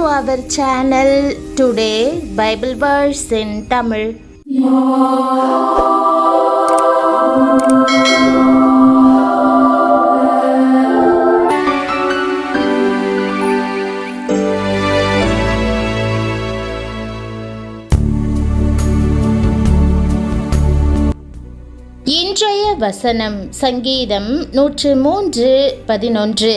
our channel. Today Bible verse in Tamil. இன்றைய வசனம் சங்கீதம் 103:11.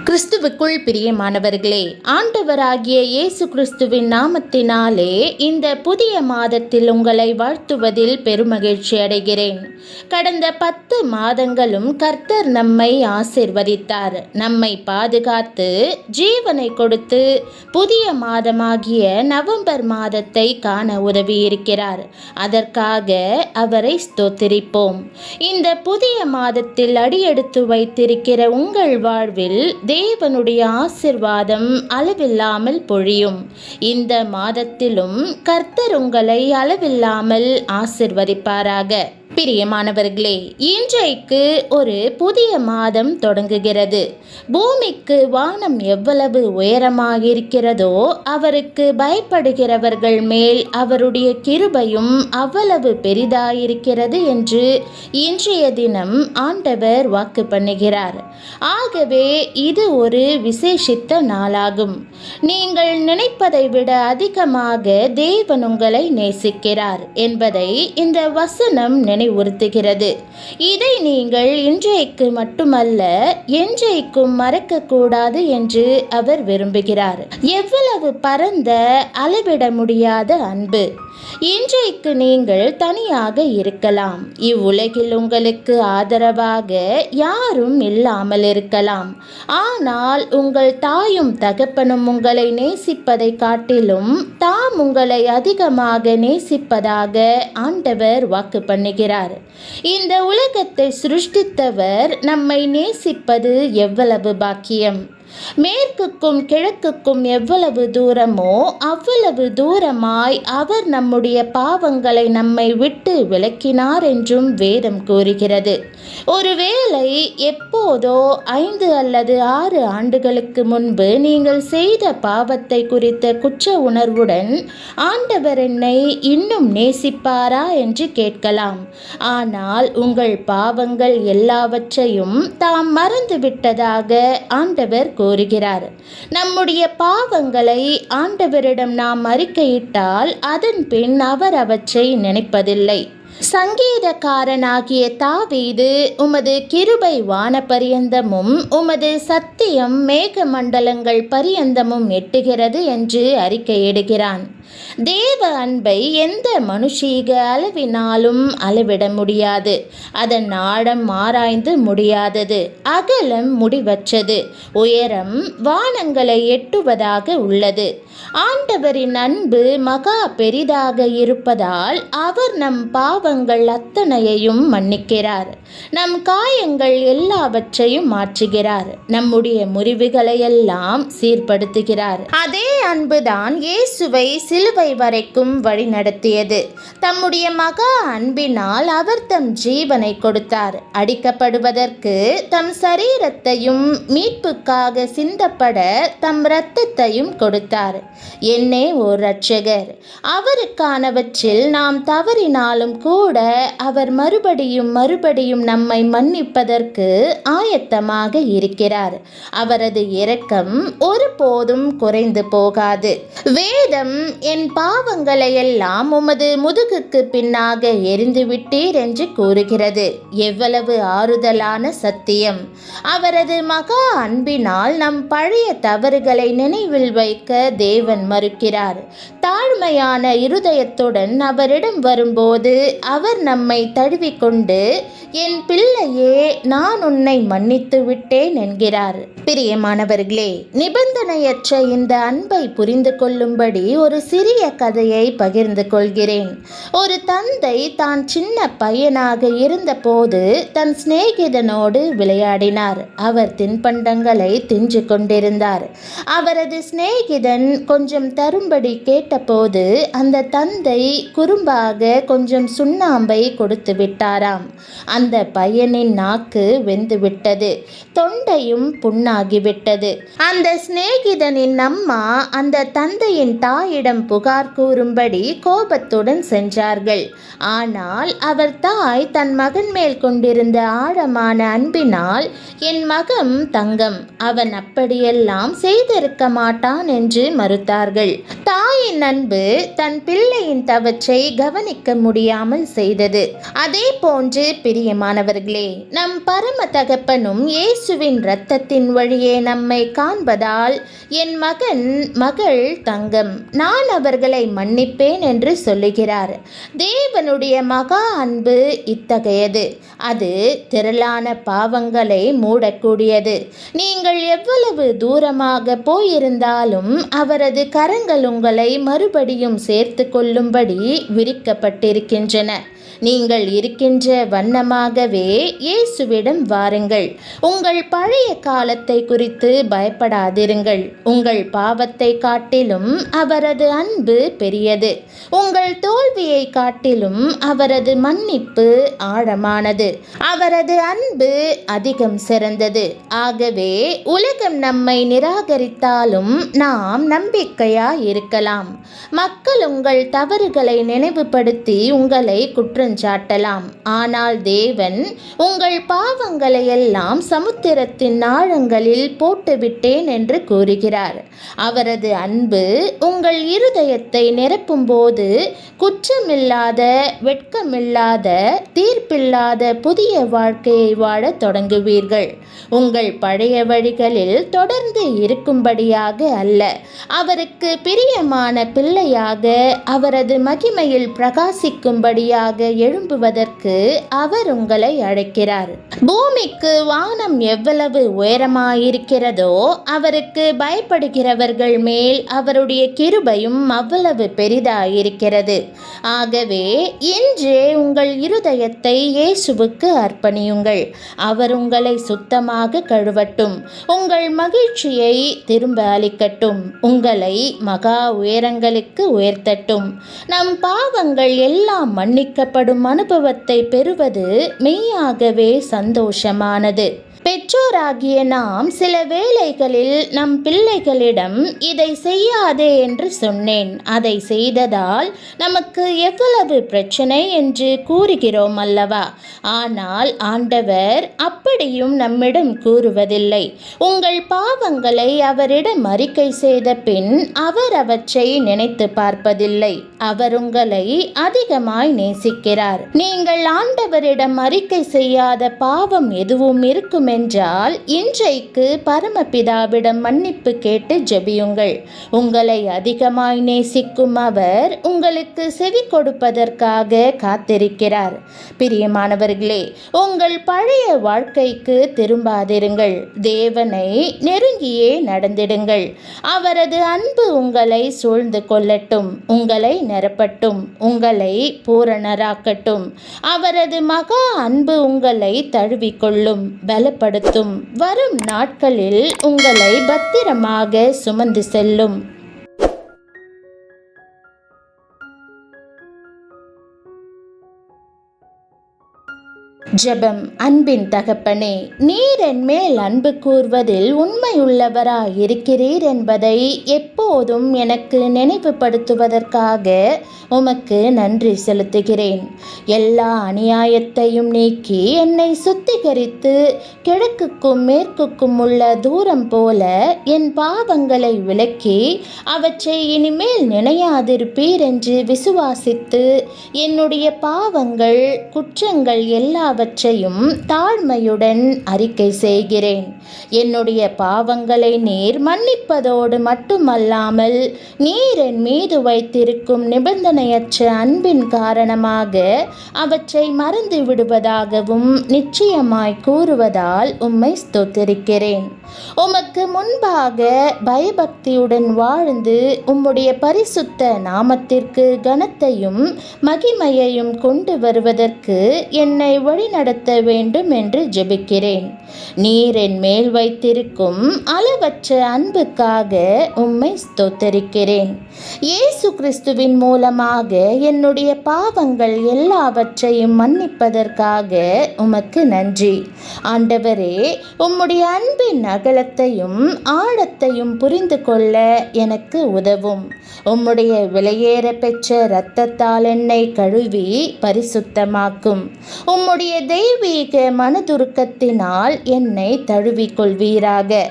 கிறிஸ்துவுக்குள் பிரியமானவர்களே, ஆண்டவராகிய இயேசு கிறிஸ்துவின் நாமத்தினாலே இந்த புதிய மாதத்தில் உங்களை வாழ்த்துவதில் பெருமகிழ்ச்சி அடைகிறேன். கடந்த 10 மாதங்களும் கர்த்தர் நம்மை ஆசீர்வதித்தார், நம்மை பாதுகாத்து ஜீவனை கொடுத்து புதிய மாதமாகிய நவம்பர் மாதத்தை காண உதவியிருக்கிறார். அதற்காக அவரை ஸ்தோத்திரிப்போம். இந்த புதிய மாதத்தில் அடியெடுத்து வைத்திருக்கிற உங்கள் வாழ்வில் தேவனுடைய ஆசீர்வாதம் அளவில்லாமல் பொழியும். இந்த மாதத்திலும் கர்த்தர் உங்களை அளவில்லாமல் ஆசீர்வதிப்பாராக. பிரியமானவர்களே, இன்றைக்கு ஒரு புதிய மாதம் தொடங்குகிறது. பூமிக்கு வானம் எவ்வளவு உயரமாக இருக்கிறதோ அவருக்கு பயப்படுகிறவர்கள் மேல் அவருடைய கிருபையும் அவ்வளவு பெரிதாயிருக்கிறது என்று இன்றைய தினம் ஆண்டவர் வாக்கு பண்ணுகிறார். ஆகவே இது ஒரு விசேஷித்த நாளாகும். நீங்கள் நினைப்பதை விட அதிகமாக தேவன் உங்களை நேசிக்கிறார் என்பதை இந்த வசனம் நினைவுறுத்துகிறது. இதை நீங்கள் இன்றைக்கு மட்டுமல்ல என்றைக்கும் மறக்கக்கூடாது என்று அவர் விரும்புகிறார். எவ்வளவு பரந்த அளவிட முடியாத அன்பு! இன்றைக்கு நீங்கள் தனியாக இருக்கலாம். இவ்வுலகில் உங்களுக்கு ஆதரவாக யாரும் இல்லாமல் இருக்கலாம். ஆனால் உங்கள் தாயும் தகப்பனும் உங்களை நேசிப்பதை காட்டிலும் தாம் உங்களை அதிகமாக நேசிப்பதாக ஆண்டவர் வாக்கு பண்ணுகிறார். இந்த உலகத்தை சிருஷ்டித்தவர் நம்மை நேசிப்பது எவ்வளவு பாக்கியம்! மேற்குக்கும் கிழக்குக்கும் எவ்வளவு தூரமோ அவ்வளவு தூரமாய் அவர் நம்முடைய பாவங்களை நம்மை விட்டு விலக்கினார் என்றும் வேதம் கூறுகிறது. ஒருவேளை எப்போதோ 5 அல்லது 6 ஆண்டுகளுக்கு முன்பு நீங்கள் செய்த பாவத்தை குறித்த குற்ற உணர்வுடன் ஆண்டவர் என்னை இன்னும் நேசிப்பாரா என்று கேட்கலாம். ஆனால் உங்கள் பாவங்கள் எல்லாவற்றையும் தாம் மறந்துவிட்டதாக ஆண்டவர் கூறுகிறார். நம்முடைய பாவங்களை ஆண்டவரிடம் நாம் அறிக்கையிட்டால் அதன் பின் அவர் அவற்றை நினைப்பதில்லை. சங்கீதக்காரனாகிய தாவீது, உமது கிருபை வான பரியந்தமும் உமது சத்தியம் மேக மண்டலங்கள் பரியந்தமும் எட்டுகிறது என்று அறிக்கையிடுகிறான். தேவ அன்பை எந்த மனுஷீக அளவினாலும் அளவிட முடியாது. அதன் ஆழம் ஆராய்ந்து முடியாதது, அகலம் முடிவற்றது, உயரம் வானங்களை எட்டுவதாக உள்ளது. ஆண்டவரின் அன்பு மகா பெரிதாக இருப்பதால் அவர் நம் பாவங்கள் அத்தனையையும் மன்னிக்கிறார். நம் காயங்கள் எல்லாவற்றையும் மாற்றுகிறார். நம்முடைய முறிவுகளை எல்லாம் சீர்படுத்துகிறார். அதே அன்புதான் இயேசுவை சிலுவை வரைக்கும் வழி நடத்தியது. தம்முடைய மகா அன்பினால் அவர் தம் ஜீவனை கொடுத்தார். அடிக்கப்படுவதற்கு தம் சரீரத்தையும் மீட்புக்காக சிந்தப்பட தம் இரத்தத்தையும் கொடுத்தார். என்னே ஓர் இரட்சகர்! அவருக்கானவற்றில் நாம் தவறினாலும் கூட அவர் மறுபடியும் நம்மை மன்னிப்பதற்கு ஆயத்தமாக இருக்கிறார். அவரது இரக்கம் ஒருபோதும் குறைந்து போகாது. வேதம், என் பாவங்களை எல்லாம் உமது முதுகுக்கு பின்னாக எரிந்துவிட்டீர் என்று கூறுகிறது. எவ்வளவு ஆறுதலான சத்தியம்! அவரது மகா அன்பினால் நம் பழைய தவறுகளை நினைவில் வைக்க தேவன் மறுக்கிறார். தாழ்மையான இருதயத்துடன் அவரிடம் வரும்போது அவர் நம்மை தழுவிக்கொண்டு, என் பிள்ளையே, நான் உன்னை மன்னித்து விட்டேன் என்கிறார். பிரியமானவர்களே, நிபந்தனையற்ற இந்த அன்பை புரிந்து கொள்ளும்படி ஒரு சிறிய கதையை பகிர்ந்து கொள்கிறேன். ஒரு தந்தை தான் சின்ன பையனாக இருந்தபோது தன் சிநேகிதனோடு விளையாடினார். அவர் தின்பண்டங்களை தின்று கொண்டிருந்தார். அவரது சிநேகிதன் கொஞ்சம் தரும்படி கேட்டபோது அந்த தந்தை குறும்பாக கொஞ்சம் சுண்ணாம்பை கொடுத்து விட்டாராம். அந்த பையனின் நாக்கு வெந்துவிட்டது, தொண்டையும் புண்ணாகிவிட்டது. அந்த சிநேகிதனின் அம்மா அந்த தந்தையின் தாயிடம் புகார் கூறும்படி கோபத்துடன் சென்றார்கள். ஆனால் அவர் தாய் தன் மகன் மேல் கொண்டிருந்த ஆழமான அன்பினால், என் மகன் தங்கம், அவன் அப்படியெல்லாம் செய்திருக்க மாட்டான் என்று மறுத்தார்கள். தாயின் அன்பு தன் பிள்ளையின் தவற்றை கவனிக்க முடியாமல் செய்தது. அதே போன்று பிரியமானவர்களே, நம் பரம தகப்பனும் இயேசுவின் இரத்தத்தின் வழியே நம்மை காண்பதால், என் மகன் மகள் தங்கம், நான் அவர்களை மன்னிப்பேன் என்று சொல்லுகிறார். தேவனுடைய மகா அன்பு இத்தகையது. அது திரளான பாவங்களை மூடக்கூடியது. நீங்கள் எவ்வளவு தூரமாக போயிருந்தாலும் அவரது கரங்கள் உங்களை மறுபடியும் சேர்த்து கொள்ளும்படி விரிக்கப்பட்டிருக்கின்றன. நீங்கள் இருக்கின்ற வண்ணமாகவே இயேசுவிடம் வாருங்கள். உங்கள் பழைய காலத்தை குறித்து பயப்படாதிருங்கள். உங்கள் பாவத்தை காட்டிலும் அவரது அன்பு பெரியது. உங்கள் தோல்வியை காட்டிலும் அவரது மன்னிப்பு ஆழமானது. அவரது அன்பு அதிகம் சிறந்தது. ஆகவே உலகம் நம்மை நிராகரித்தாலும் நாம் நம்பிக்கையாய் இருக்கலாம். மக்கள் உங்கள் தவறுகளை நினைவுபடுத்தி உங்களை குற்றஞ்சாட்டலாம். ஆனால் தேவன் உங்கள் பாவங்களை எல்லாம் சமுத்திரத்தின் ஆழங்களில் போட்டுவிட்டேன் என்று கூறுகிறார். அவரது அன்பு உங்கள் இருதயத்தை நிரப்பும் போது குற்றமில்லாத, வெட்கமில்லாத, தீர்ப்பில்லாத புதிய வாழ்க்கையை வாழத் தொடங்குவீர்கள். உங்கள் பழைய வழிகளில் தொடர்ந்து இருக்கும்படியாக அல்ல, அவருக்கு பிரியமான பிள்ளையாக, அவரது மகிமையில் பிரகாசிக்கும்படியாக எழும்புவதற்கு அவர் உங்களை அழைக்கிறார். பூமிக்கு வானம் எவ்வளவு உயரமாயிருக்கிறதோ அவருக்கு பயப்படுகிறவர்கள் மேல் அவருடைய கிருபையும் அவ்வளவு பெரிதாயிருக்கிறது. ஆகவே இன்றே உங்கள் இருதயத்தை இயேசுவுக்கு அர்ப்பணியுங்கள். அவர் உங்களை சுத்தமாக கழுவட்டும். உங்கள் மகிழ்ச்சியை திரும்ப அளிக்கட்டும். உங்களை மகா உயரங்களுக்கு உயர்த்தட்டும். நம் பாவங்கள் எல்லாம் மன்னிக்கப்படும் அனுபவத்தை பெறுவது மெய்யாகவே சந்தோஷமானது. பெற்றோராகிய நாம் சில வேளைகளில் நம் பிள்ளைகளிடம் இதை செய்யாதே என்று சொன்னேன், அதை செய்ததால் நமக்கு எவ்வளவு பிரச்சனை என்று கூறுகிறோம் அல்லவா? ஆனால் ஆண்டவர் அப்படியும் நம்மிடம் கூறுவதில்லை. உங்கள் பாவங்களை அவரிடம் அறிக்கை செய்த பின் அவர் அவற்றை நினைத்து பார்ப்பதில்லை. அவர் உங்களை அதிகமாய் நேசிக்கிறார். நீங்கள் ஆண்டவரிடம் அறிக்கை செய்யாத பாவம் எதுவும் இருக்கும் என்றால் இன்றைக்கு பரமபிதாவிடம் மன்னிப்பு கேட்டு ஜெபியுங்கள். உங்களை அதிகமாய் நேசிக்கும் அவர் உங்களுக்கு செவி கொடுப்பதற்காக காத்திருக்கிறார். பிரியமானவர்களே, உங்கள் பழைய வாழ்க்கைக்கு திரும்பாதிருங்கள். தேவனை நெருங்கியே நடந்திடுங்கள். அவரது அன்பு உங்களை சூழ்ந்து கொள்ளட்டும், உங்களை நிரப்பட்டும், உங்களை பூரணராக்கட்டும். அவரது மகா அன்பு உங்களை தழுவிக்கொள்ளும், பலப்படுத்தும். வரும் நாட்களில் உங்களை பத்திரமாக சுமந்து செல்லும். ஜெபம். அன்பின் தகப்பனே, நீர் என் மேல் அன்பு கூர்வதில் உண்மையுள்ளவராய் இருக்கிறீர் என்பதை எப்போதும் எனக்கு நினைவுபடுத்துவதற்காக உமக்கு நன்றி செலுத்துகிறேன். எல்லா அநியாயத்தையும் நீக்கி என்னை சுத்திகரித்து கிழக்குக்கும் மேற்குக்கும் உள்ள தூரம் போல என் பாவங்களை விலக்கி அவற்றை இனிமேல் நினையாதிருப்பீர் என்று விசுவாசித்து என்னுடைய பாவங்கள், குற்றங்கள் எல்லாவற்றையும் தாழ்மையுடன் அறிக்கை செய்கிறேன். என்னுடைய பாவங்களை நீர் மன்னிப்பதோடு மட்டுமல்லாமல் நீர் என் மீது வைத்திருக்கும் நிபந்தனையற்ற அன்பின் காரணமாக அவற்றை மறந்து விடுவதாகவும் நிச்சயமாய் கூறுவதால் உம்மை ஸ்தோத்திரிக்கிறேன். உமக்கு முன்பாக பயபக்தியுடன் வாழ்ந்து உம்முடைய பரிசுத்த நாமத்திற்கு கனத்தையும் மகிமையையும் கொண்டு வருவதற்கு என்னை வழிநடத்த வேண்டும் என்று ஜெபிக்கிறேன். நீர் என் மேல் வைத்திருக்கும் அளவற்ற அன்புக்காக உம்மை ஸ்தோத்தரிக்கிறேன். இயேசு கிறிஸ்துவின் மூலமாக என்னுடைய பாவங்கள் எல்லாவற்றையும் மன்னிப்பதற்காக உமக்கு நன்றி. ஆண்டவரே, உம்முடைய அன்பின் அகலத்தையும் ஆழத்தையும் புரிந்து கொள்ள எனக்கு உதவும். உம்முடைய விலையேற பெற்ற இரத்தத்தால் என்னை கழுவி பரிசுத்தமாக்கும். உம்முடைய தெய்வீக மனதுருக்கத்தினால் என்னை தழுவிக்கொள்வீராக.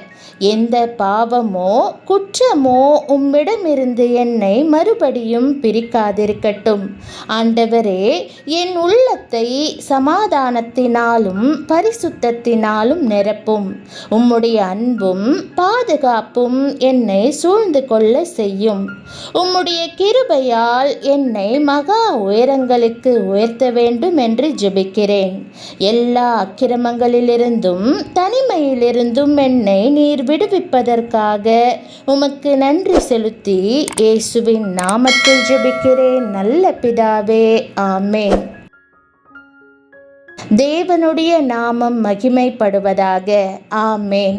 எந்த பாவமோ குற்றமோ உம்மிடமிருந்து என்னை மறுபடியும் பிரிக்காதிருக்கட்டும். ஆண்டவரே, என் உள்ளத்தை சமாதானத்தினாலும் பரிசுத்தத்தினாலும் நிரப்பும். உம்முடைய அன்பும் பாதுகாப்பும் என்னை சூழ்ந்து கொள்ள செய்யும். உம்முடைய கிருபையால் என்னை மகா உயரங்களுக்கு உயர்த்த வேண்டும் என்று ஜெபிக்கிறேன். எல்லா அக்கிரமங்களிலிருந்தும் தனிமையிலிருந்தும் என்னை நீர் விடுவிப்பதற்காக உமக்கு நன்றி செலுத்தி இயேசுவின் நாமத்தில் ஜெபிக்கிறேன் நல்ல பிதாவே, ஆமென். தேவனுடைய நாமம் மகிமைப்படுவதாக. ஆமென்.